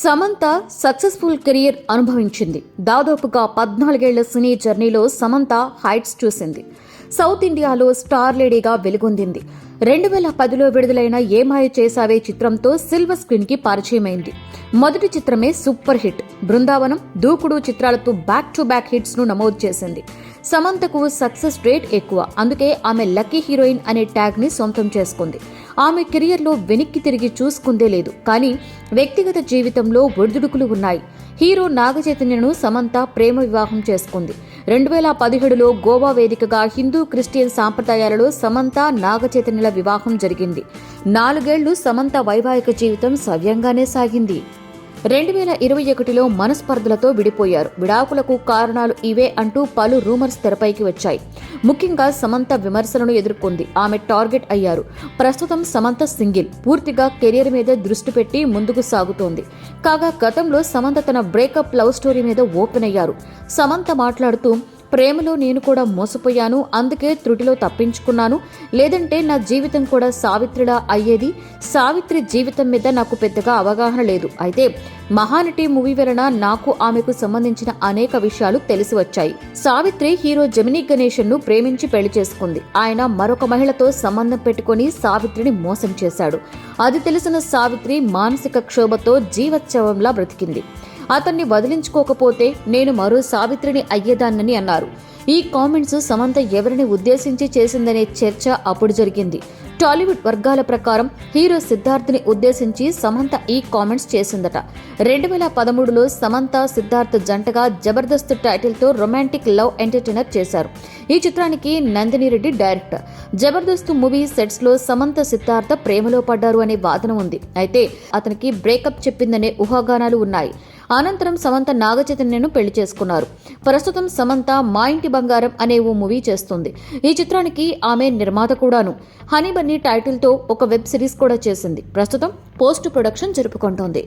Samantha successful career అనుభవించింది. దాదాపుగా 14 ఏళ్ల సినీ జర్నీలో సమంత హైట్స్ చూసింది. సౌత్ ఇండియాలో స్టార్ లేడీగా వెలుగొందింది. 2010లో విడుదలైన ఏమాయ చేసావే చిత్రంతో సిల్వర్ స్క్రీన్ కి పరిచయమైంది. మొదటి చిత్రమే సూపర్ హిట్. బృందావనం, దూకుడు చిత్రాలతో బ్యాక్ టు బ్యాక్ హిట్స్ ను నమోదు చేసింది. సమంతకు సక్సెస్ రేట్ ఎక్కువ. అందుకే ఆమె లక్కీ హీరోయిన్ అనే ట్యాగ్ ని సొంతం చేసుకుంది. ఆమె కెరియర్లో వెనక్కి తిరిగి చూసుకుందే లేదు. కానీ వ్యక్తిగత జీవితంలో ఒడిదుడుకులు ఉన్నాయి. హీరో నాగచైతన్యను సమంత ప్రేమ వివాహం చేసుకుంది. 2017లో గోవా వేదికగా హిందూ క్రిస్టియన్ సాంప్రదాయాలలో సమంత నాగచైతన్యుల వివాహం జరిగింది. 4 ఏళ్లు సమంత వైవాహిక జీవితం సవ్యంగానే సాగింది. 2021లో మనస్పర్ధలతో విడిపోయారు. విడాకులకు కారణాలు ఇవే అంటూ పలు రూమర్స్ తెరపైకి వచ్చాయి. ముఖ్యంగా సమంత విమర్శలను ఎదుర్కొంది. ఆమె టార్గెట్ అయ్యారు. ప్రస్తుతం సమంత సింగిల్, పూర్తిగా కెరీర్ మీద దృష్టి పెట్టి ముందుకు సాగుతోంది. కాగా గతంలో సమంత తన బ్రేకప్ లవ్ స్టోరీ మీద ఓపెన్ అయ్యారు. సమంత మాట్లాడుతూ, ప్రేమలో నేను కూడా మోసపోయాను, అందుకే త్రుటిలో తప్పించుకున్నాను. లేదంటే నా జీవితం కూడా సావిత్రిలా అయ్యేది. సావిత్రి జీవితం మీద నాకు పెద్దగా అవగాహన లేదు. అయితే మహానటి మూవీ వలన నాకు ఆమెకు సంబంధించిన అనేక విషయాలు తెలిసి వచ్చాయి. సావిత్రి హీరో జెమినీ గణేశన్ ను ప్రేమించి పెళ్లి చేసుకుంది. ఆయన మరొక మహిళతో సంబంధం పెట్టుకుని సావిత్రిని మోసం చేశాడు. అది తెలిసిన సావిత్రి మానసిక క్షోభతో జీవోత్సవంలా బ్రతికింది. అతన్ని వదిలించుకోకపోతే నేను మరో సావిత్రిని అయ్యేదాన్నని అన్నారు. ఈ కామెంట్స్ సమంత ఎవరిని ఉద్దేశించి చేసిందనే చర్చ అప్పుడు జరిగింది. టాలీవుడ్ వర్గాల ప్రకారం హీరో సిద్ధార్థ్ని ఉద్దేశించి సమంత ఈ కామెంట్స్ చేసిందట. 2013లో సమంత సిద్ధార్థ్ జంటగా జబర్దస్త్ టైటిల్తో రొమాంటిక్ లవ్ ఎంటర్టైనర్ చేశారు. ఈ చిత్రానికి Nandini Reddy director. Jabardasth movie sets లో సమంత సిద్ధార్థ ప్రేమలో పడ్డారు అనే వాదన ఉంది. అయితే అతనికి బ్రేకప్ చెప్పిందనే ఊహాగానాలు ఉన్నాయి. అనంతరం సమంత నాగచైతన్యను పెళ్లి చేసుకున్నారు. ప్రస్తుతం సమంత మా ఇంటి బంగారం అనే ఓ మూవీ చేస్తుంది. ఈ చిత్రానికి ఆమె నిర్మాత కూడాను. హనీ బన్నీ టైటిల్ తో ఒక వెబ్ సిరీస్ కూడా చేసింది. ప్రస్తుతం పోస్ట్ ప్రొడక్షన్ జరుపుకుంటోంది.